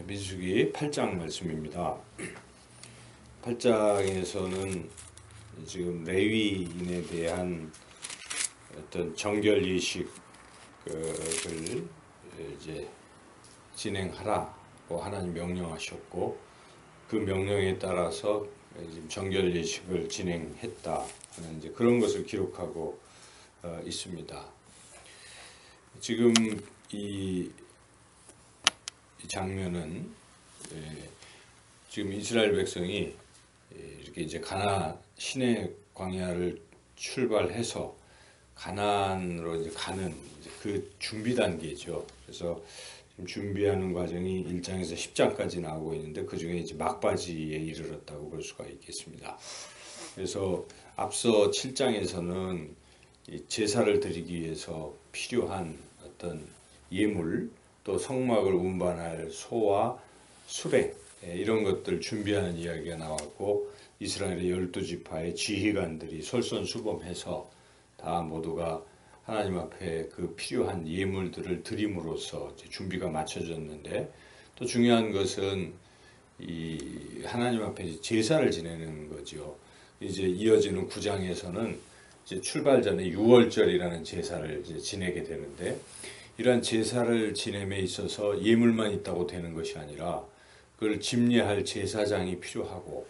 민수기 8장 말씀입니다. 8장에서는 지금 레위인에 대한 어떤 정결 예식을 이제 진행하라고 하나님 명령하셨고, 그 명령에 따라서 지금 정결 예식을 진행했다 하는 이제 그런 것을 기록하고 있습니다. 지금 이 장면은 지금 이스라엘 백성이 이렇게 이제 가나안 시내 광야를 출발해서 가나안으로 이제 가는 이제 그 준비 단계죠. 그래서 지금 준비하는 과정이 1장에서 10장까지 나오고 있는데 그 중에 이제 막바지에 이르렀다고 볼 수가 있겠습니다. 그래서 앞서 7장에서는 이 제사를 드리기 위해서 필요한 어떤 예물, 또 성막을 운반할 소와 수레 이런 것들 준비하는 이야기가 나왔고, 이스라엘의 12지파의 지휘관들이 솔선수범해서 다 모두가 하나님 앞에 그 필요한 예물들을 드림으로써 준비가 마쳐졌는데, 또 중요한 것은 이 하나님 앞에 제사를 지내는 거죠. 이제 이어지는 9장에서는 이제 출발 전에 유월절이라는 제사를 이제 지내게 되는데, 이러한 제사를 지냄에 있어서 예물만 있다고 되는 것이 아니라 그걸 집례할 제사장이 필요하고,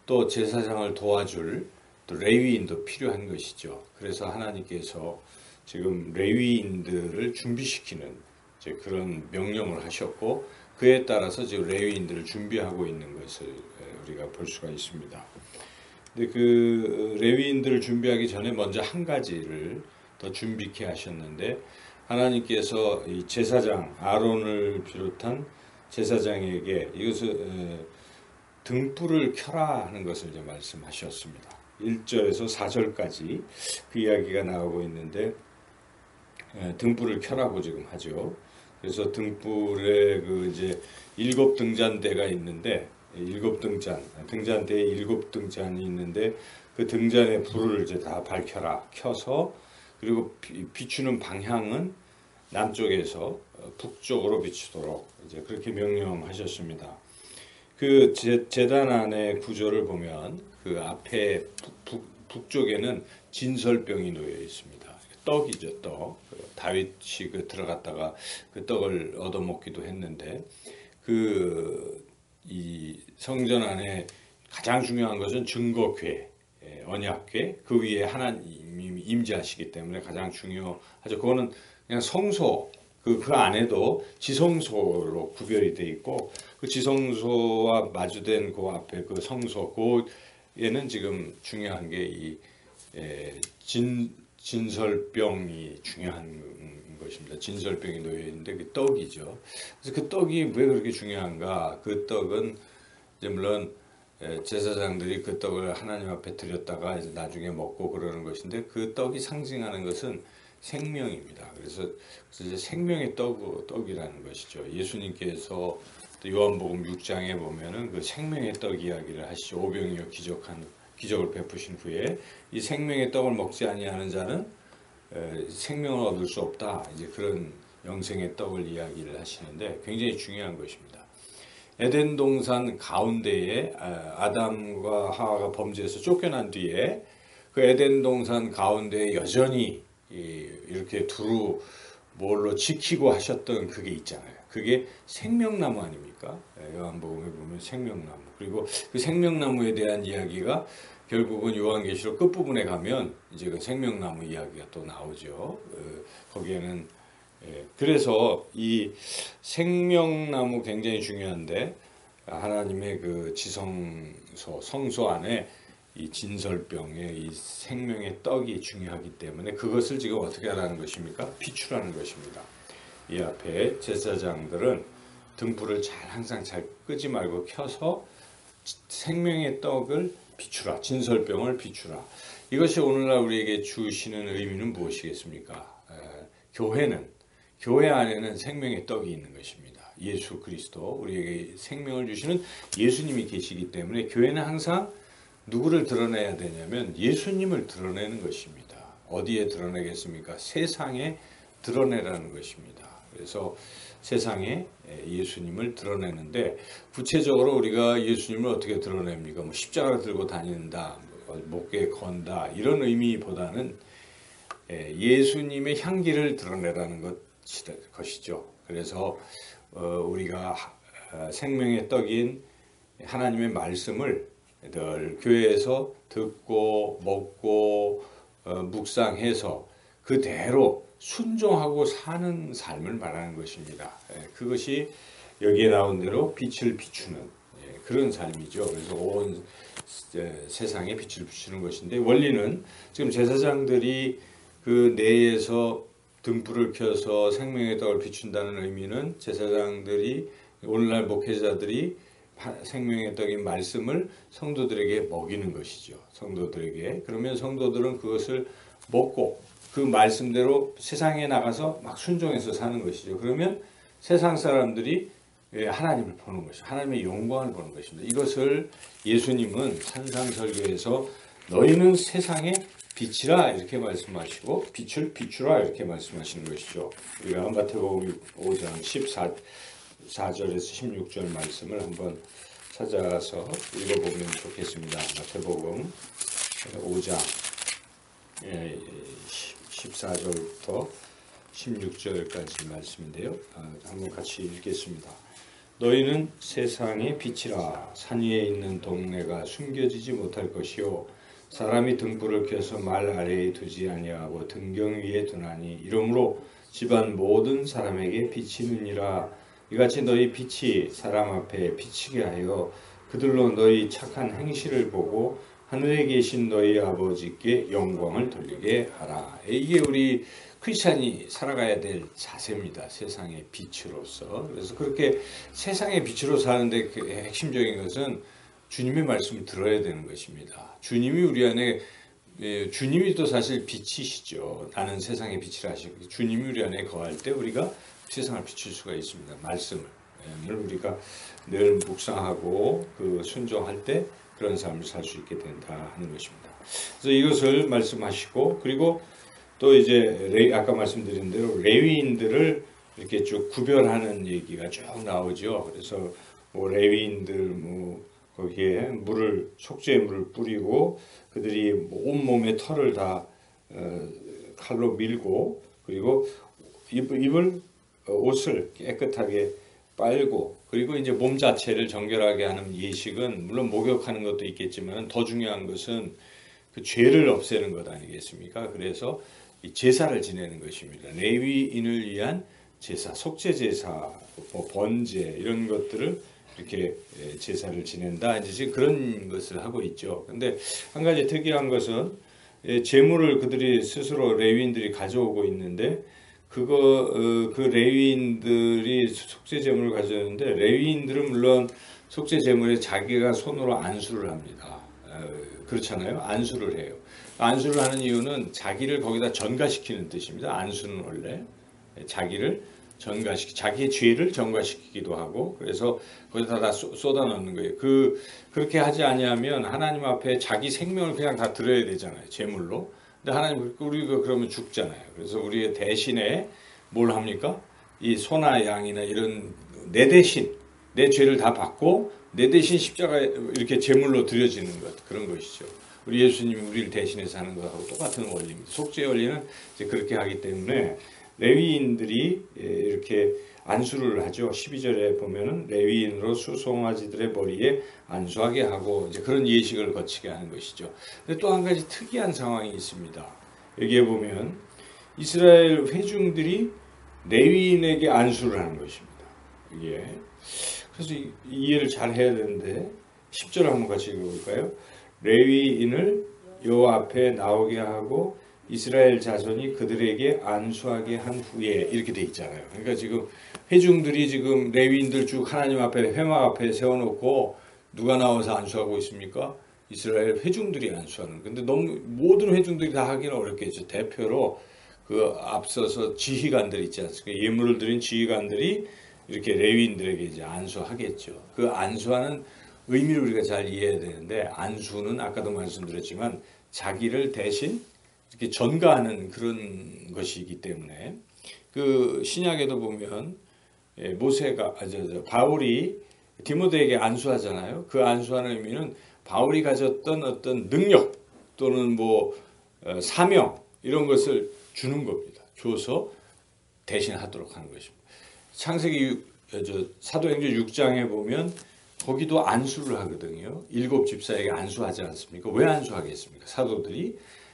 또 제사장을 도와줄 또 레위인도 필요한 것이죠. 그래서 하나님께서 지금 레위인들을 준비시키는 이제 그런 명령을 하셨고, 그에 따라서 지금 레위인들을 준비하고 있는 것을 우리가 볼 수가 있습니다. 근데 그 레위인들을 준비하기 전에 먼저 한 가지를 더 준비케 하셨는데, 하나님께서 이 제사장 아론을 비롯한 제사장에게 이것을 등불을 켜라 하는 것을 이제 말씀하셨습니다. 1절에서 4절까지 그 이야기가 나오고 있는데, 등불을 켜라고 지금 하죠. 그래서 등불에 그 이제 7등잔대가 있는데, 등잔대에 7등잔이 있는데, 그 등잔에 불을 이제 다 밝혀라, 켜서, 그리고 비추는 방향은 남쪽에서 북쪽으로 비추도록 이제 그렇게 명령하셨습니다. 그 제단 안의 구조를 보면 그 앞에 북쪽에는 진설병이 놓여 있습니다. 떡이죠, 떡. 다윗이 들어갔다가 그 떡을 얻어먹기도 했는데, 이 성전 안에 가장 중요한 것은 증거궤, 언약궤, 그 위에 하나님이 임재하시기 때문에 가장 중요하죠. 그거는 그냥 성소, 그 안에도 지성소로 구별이 돼 있고, 그 지성소와 마주된 그 앞에 그 성소, 그에는 지금 중요한 게 이 진설병이 중요한 것입니다. 진설병이 놓여 있는데 그 떡이죠. 그래서 그 떡이 왜 그렇게 중요한가? 그 떡은 이제 물론 제사장들이 그 떡을 하나님 앞에 드렸다가 이제 나중에 먹고 그러는 것인데, 그 떡이 상징하는 것은 생명입니다. 그래서 이제 생명의 떡이라는 것이죠. 예수님께서 또 요한복음 6장에 보면은 그 생명의 떡 이야기를 하시죠. 오병이어 기적을 베푸신 후에 이 생명의 떡을 먹지 아니하는 자는 생명을 얻을 수 없다. 이제 그런 영생의 떡을 이야기를 하시는데 굉장히 중요한 것입니다. 에덴 동산 가운데에 아담과 하와가 범죄해서 쫓겨난 뒤에 그 에덴 동산 가운데에 여전히 이렇게 두루 뭘로 지키고 하셨던 그게 있잖아요. 그게 생명나무 아닙니까? 요한복음에 보면 생명나무. 그리고 그 생명나무에 대한 이야기가 결국은 요한계시록 끝부분에 가면 이제 그 생명나무 이야기가 또 나오죠. 거기에는 그래서 이 생명나무 굉장히 중요한데, 하나님의 그 지성소, 성소 안에 이 진설병의 이 생명의 떡이 중요하기 때문에 그것을 지금 어떻게 하라는 것입니까? 비추라는 것입니다. 이 앞에 제사장들은 등불을 항상 잘 끄지 말고 켜서 생명의 떡을 비추라, 진설병을 비추라. 이것이 오늘날 우리에게 주시는 의미는 무엇이겠습니까? 교회 안에는 생명의 떡이 있는 것입니다. 예수 그리스도, 우리에게 생명을 주시는 예수님이 계시기 때문에 교회는 항상 누구를 드러내야 되냐면 예수님을 드러내는 것입니다. 어디에 드러내겠습니까? 세상에 드러내라는 것입니다. 그래서 세상에 예수님을 드러내는데, 구체적으로 우리가 예수님을 어떻게 드러냅니까? 뭐 십자가 들고 다닌다, 목에 건다, 이런 의미보다는 예수님의 향기를 드러내라는 것이죠. 그래서 우리가 생명의 떡인 하나님의 말씀을 늘 교회에서 듣고 먹고 묵상해서 그대로 순종하고 사는 삶을 말하는 것입니다. 그것이 여기에 나온 대로 빛을 비추는 그런 삶이죠. 그래서 온 세상에 빛을 비추는 것인데, 원리는 지금 제사장들이 그 내에서 등불을 켜서 생명의 떡을 비춘다는 의미는, 제사장들이 오늘날 목회자들이 생명의 떡인 말씀을 성도들에게 먹이는 것이죠. 성도들에게. 그러면 성도들은 그것을 먹고 그 말씀대로 세상에 나가서 막 순종해서 사는 것이죠. 그러면 세상 사람들이 하나님을 보는 것이죠. 하나님의 영광을 보는 것입니다. 이것을 예수님은 산상설교에서 너희는 세상의 빛이라 이렇게 말씀하시고 빛을 비추라 이렇게 말씀하시는 것이죠. 우리가 마태복음 5장 14절에서 16절 말씀을 한번 찾아서 읽어보면 좋겠습니다. 마태복음 5장 14절부터 16절까지 말씀인데요. 한번 같이 읽겠습니다. 너희는 세상의 빛이라. 산 위에 있는 동네가 숨겨지지 못할 것이요 사람이 등불을 켜서 말 아래에 두지 아니하고 등경 위에 두나니 이러므로 집안 모든 사람에게 비치느니라. 이같이 너희 빛이 사람 앞에 비치게 하여 그들로 너희 착한 행실을 보고 하늘에 계신 너희 아버지께 영광을 돌리게 하라. 이게 우리 크리스찬이 살아가야 될 자세입니다. 세상의 빛으로서. 그래서 그렇게 세상의 빛으로 사는데 그 핵심적인 것은 주님의 말씀을 들어야 되는 것입니다. 주님이 우리 안에, 주님이 또 사실 빛이시죠. 나는 세상의 빛이라 하시고, 주님이 우리 안에 거할 때 우리가 세상을 비출 수가 있습니다. 말씀을 우리가 늘 묵상하고 그 순종할 때 그런 삶을 살 수 있게 된다 하는 것입니다. 그래서 이것을 말씀하시고, 그리고 또 이제 아까 말씀드린 대로 레위인들을 이렇게 쭉 구별하는 얘기가 쭉 나오죠. 그래서 뭐 레위인들 거기에 속죄의 물을 뿌리고 그들이 온몸에 털을 다 칼로 밀고, 그리고 옷을 깨끗하게 빨고, 그리고 이제 몸 자체를 정결하게 하는 예식은 물론 목욕하는 것도 있겠지만 더 중요한 것은 그 죄를 없애는 것 아니겠습니까? 그래서 제사를 지내는 것입니다. 레위인을 위한 제사, 속죄 제사, 번제 이런 것들을 이렇게 제사를 지낸다. 이제 지금 그런 것을 하고 있죠. 근데 한 가지 특이한 것은 제물을 그들이 스스로 레위인들이 가져오고 있는데, 그 레위인들이 속죄 제물을 가져오는데, 레위인들은 물론 속죄 제물에 자기가 손으로 안수를 합니다. 그렇잖아요. 안수를 해요. 안수를 하는 이유는 자기를 거기다 전가시키는 뜻입니다. 안수는 원래 자기를 자기의 죄를 전가시키기도 하고, 그래서 거기다 다 쏟아 넣는 거예요. 그렇게 하지 아니하면 하나님 앞에 자기 생명을 그냥 다 드려야 되잖아요. 제물로. 근데 하나님, 우리가 그러면 죽잖아요. 그래서 우리 대신에 뭘 합니까? 이 소나 양이나 이런 내 대신 내 죄를 다 받고 내 대신 십자가에 이렇게 제물로 드려지는 것, 그런 것이죠. 우리 예수님이 우리를 대신해서 하는 것하고 똑같은 원리입니다. 속죄 원리는 이제 그렇게 하기 때문에 레위인들이 이렇게 안수를 하죠. 12절에 보면은 레위인으로 수송아지들의 머리에 안수하게 하고 이제 그런 예식을 거치게 하는 것이죠. 근데 또 한 가지 특이한 상황이 있습니다. 여기에 보면 이스라엘 회중들이 레위인에게 안수를 하는 것입니다. 이게 그래서 이해를 잘 해야 되는데 10절 한번 같이 읽어볼까요? 레위인을 여호와 앞에 나오게 하고 이스라엘 자손이 그들에게 안수하게 한 후에, 이렇게 돼 있잖아요. 그러니까 지금 회중들이 지금 레위인들 쭉 하나님 앞에 회막 앞에 세워놓고 누가 나와서 안수하고 있습니까? 이스라엘 회중들이 안수하는. 근데 너무 모든 회중들이 다 하기는 어렵겠죠. 대표로 그 앞서서 지휘관들 있지 않습니까? 예물을 드린 지휘관들이 이렇게 레위인들에게 이제 안수하겠죠. 그 안수하는 의미를 우리가 잘 이해해야 되는데, 안수는 아까도 말씀드렸지만 자기를 대신 이렇게 전가하는 그런 것이기 때문에 그 신약에도 보면 모세가 바울이 디모데에게 안수하잖아요. 그 안수하는 의미는 바울이 가졌던 어떤 능력 또는 사명 이런 것을 주는 겁니다. 줘서 대신하도록 하는 것입니다. 창세기 사도행전 6장에 보면 거기도 안수를 하거든요. 7 집사에게 안수하지 않습니까? 왜 안수하겠습니까?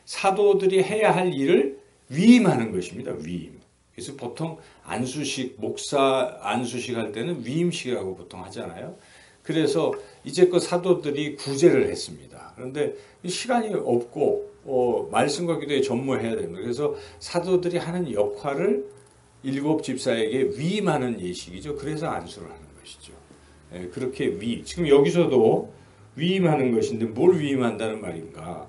사도들이 해야 할 일을 위임하는 것입니다. 위임. 그래서 보통 안수식, 목사 안수식 할 때는 위임식이라고 보통 하잖아요. 그래서 이제껏 사도들이 구제를 했습니다. 그런데 시간이 없고 말씀과 기도에 전무해야 됩니다. 그래서 사도들이 하는 역할을 7 집사에게 위임하는 예식이죠. 그래서 안수를 하는 것이죠. 그렇게 지금 여기서도 위임하는 것인데 뭘 위임한다는 말인가?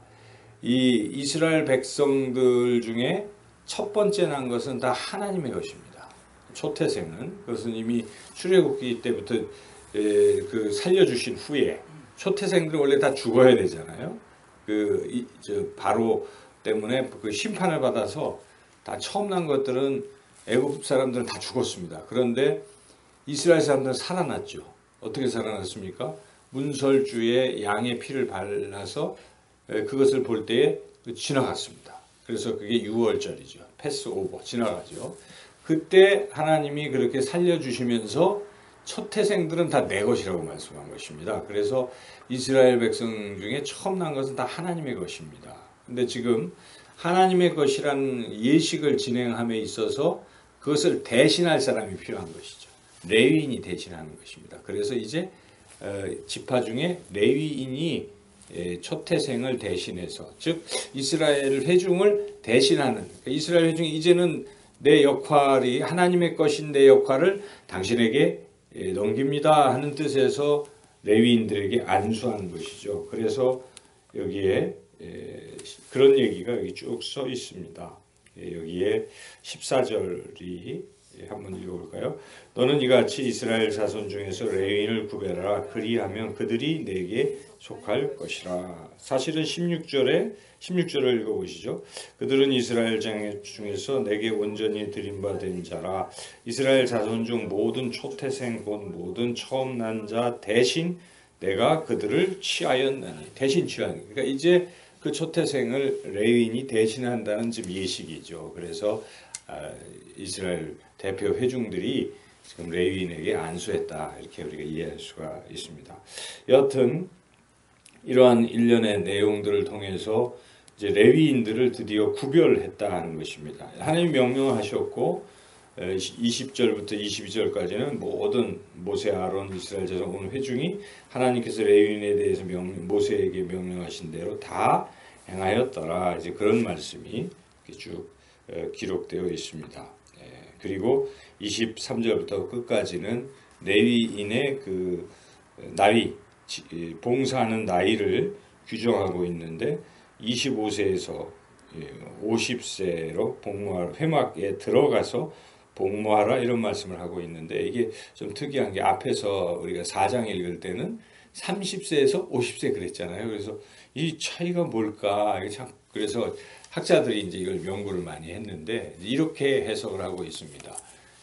이 이스라엘 백성들 중에 첫 번째 난 것은 다 하나님의 것입니다. 초태생은 그것은 이미 출애굽기 때부터 그 살려주신 후에 초태생들은 원래 다 죽어야 되잖아요. 바로 때문에 그 심판을 받아서 다 처음 난 것들은 애굽 사람들은 다 죽었습니다. 그런데 이스라엘 사람들은 살아났죠. 어떻게 살아났습니까? 문설주에 양의 피를 발라서 그것을 볼 때에 지나갔습니다. 그래서 그게 6월절이죠. 패스오버 지나가죠. 그때 하나님이 그렇게 살려주시면서 초태생들은 다 내 것이라고 말씀한 것입니다. 그래서 이스라엘 백성 중에 처음 난 것은 다 하나님의 것입니다. 근데 지금 하나님의 것이라는 예식을 진행함에 있어서 그것을 대신할 사람이 필요한 것이죠. 레위인이 대신하는 것입니다. 그래서 이제 지파 중에 레위인이 초태생을 대신해서, 즉 이스라엘 회중을 대신하는, 이스라엘 회중이 이제는 내 역할이 하나님의 것인 내 역할을 당신에게 넘깁니다 하는 뜻에서 레위인들에게 안수하는 것이죠. 그래서 여기에 그런 얘기가 여기 쭉 써 있습니다. 여기에 14절이 한번 읽어볼까요? 너는 이같이 이스라엘 자손 중에서 레위인을 구별하라. 그리하면 그들이 내게 속할 것이라. 사실은 16절을 읽어보시죠. 그들은 이스라엘 중에서 내게 온전히 드림받은 자라. 이스라엘 자손 중 모든 초태생 곧 모든 처음 난 자 대신 내가 그들을 취하였나니. 대신 취하는. 그러니까 이제 그 초태생을 레위인이 대신한다는 좀 예식이죠. 그래서 이스라엘 대표 회중들이 지금 레위인에게 안수했다. 이렇게 우리가 이해할 수가 있습니다. 여하튼 이러한 일련의 내용들을 통해서 이제 레위인들을 드디어 구별했다 하는 것입니다. 하나님이 명령하셨고 20절부터 22절까지는 모든 모세, 아론, 이스라엘 자손 온 회중이 하나님께서 레위인에 대해서 모세에게 명령하신 대로 다 행하였더라. 이제 그런 말씀이 쭉 기록되어 있습니다. 그리고 23절부터 끝까지는 레위인의 그 나이, 봉사하는 나이를 규정하고 있는데 25세에서 50세로 회막에 들어가서 복무하라 이런 말씀을 하고 있는데 이게 좀 특이한 게 앞에서 우리가 4장 읽을 때는 30세에서 50세 그랬잖아요. 그래서 이 차이가 뭘까? 그래서 학자들이 이제 이걸 연구를 많이 했는데 이렇게 해석을 하고 있습니다.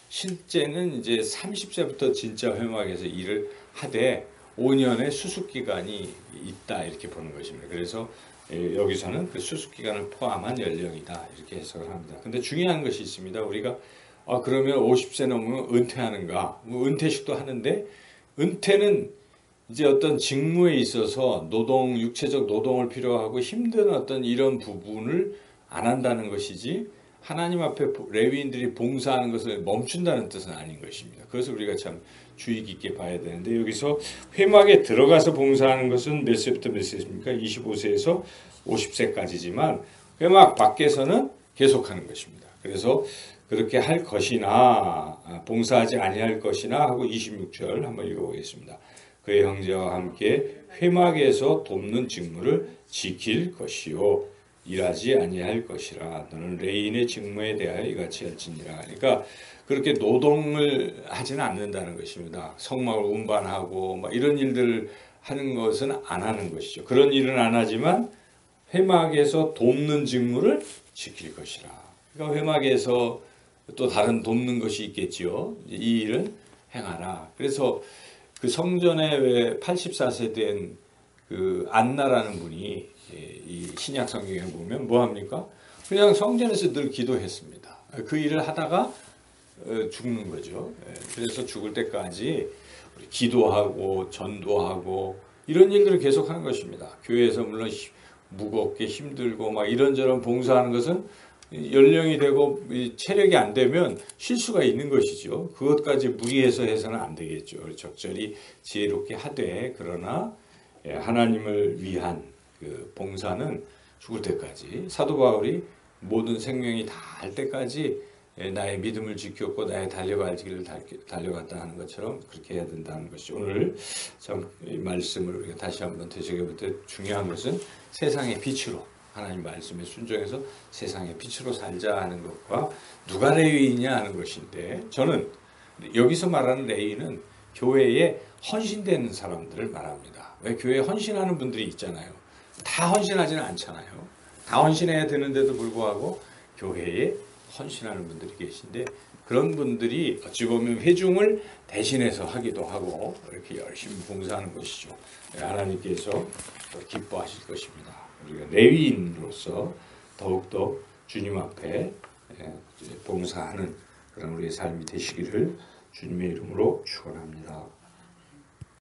실제는 이제 30세부터 진짜 회막에서 일을 하되 5년의 수습 기간이 있다 이렇게 보는 것입니다. 그래서 여기서는 그 수습 기간을 포함한 연령이다 이렇게 해석을 합니다. 근데 중요한 것이 있습니다. 우리가 그러면 50세 넘으면 은퇴하는가? 은퇴식도 하는데 은퇴는 이제 어떤 직무에 있어서 육체적 노동을 필요하고 힘든 어떤 이런 부분을 안 한다는 것이지 하나님 앞에 레위인들이 봉사하는 것을 멈춘다는 뜻은 아닌 것입니다. 그래서 우리가 참 주의 깊게 봐야 되는데 여기서 회막에 들어가서 봉사하는 것은 몇 세부터 몇 세입니까? 25세에서 50세까지지만 회막 밖에서는 계속하는 것입니다. 그래서 그렇게 할 것이나 봉사하지 아니할 것이나 하고 26절 한번 읽어보겠습니다. 그의 형제와 함께 회막에서 돕는 직무를 지킬 것이요 일하지 아니할 것이라. 너는 레위인의 직무에 대하여 이같이 할지니라. 그러니까 그렇게 노동을 하지는 않는다는 것입니다. 성막을 운반하고 이런 일들을 하는 것은 안 하는 것이죠. 그런 일은 안 하지만 회막에서 돕는 직무를 지킬 것이라. 그러니까 회막에서 또 다른 돕는 것이 있겠지요. 이 일은 행하라. 그래서 그 성전에 왜 84세 된 그 안나라는 분이 이 신약 성경에 보면 뭐 합니까? 그냥 성전에서 늘 기도했습니다. 그 일을 하다가 죽는 거죠. 그래서 죽을 때까지 기도하고 전도하고 이런 일들을 계속하는 것입니다. 교회에서 물론 무겁게 힘들고 막 이런저런 봉사하는 것은 연령이 되고 체력이 안 되면 실수가 있는 것이죠. 그것까지 무리해서 해서는 안 되겠죠. 적절히 지혜롭게 하되, 그러나 하나님을 위한 그 봉사는 죽을 때까지, 사도 바울이 모든 생명이 다 할 때까지 나의 믿음을 지켰고 나의 달려갈 길을 달려갔다 하는 것처럼 그렇게 해야 된다는 것이, 오늘 참 이 말씀을 우리가 다시 한번 되새겨볼 때 중요한 것은 세상의 빛으로, 하나님 말씀에 순종해서 세상의 빛으로 살자 하는 것과 누가 레위이냐 하는 것인데, 저는 여기서 말하는 레위는 교회에 헌신되는 사람들을 말합니다. 왜 교회에 헌신하는 분들이 있잖아요. 다 헌신하지는 않잖아요. 다 헌신해야 되는데도 불구하고 교회에 헌신하는 분들이 계신데, 그런 분들이 어찌 보면 회중을 대신해서 하기도 하고 이렇게 열심히 봉사하는 것이죠. 하나님께서 더 기뻐하실 것입니다. 우리가 레위인으로서 더욱더 주님 앞에 봉사하는 그런 우리의 삶이 되시기를 주님의 이름으로 축원합니다.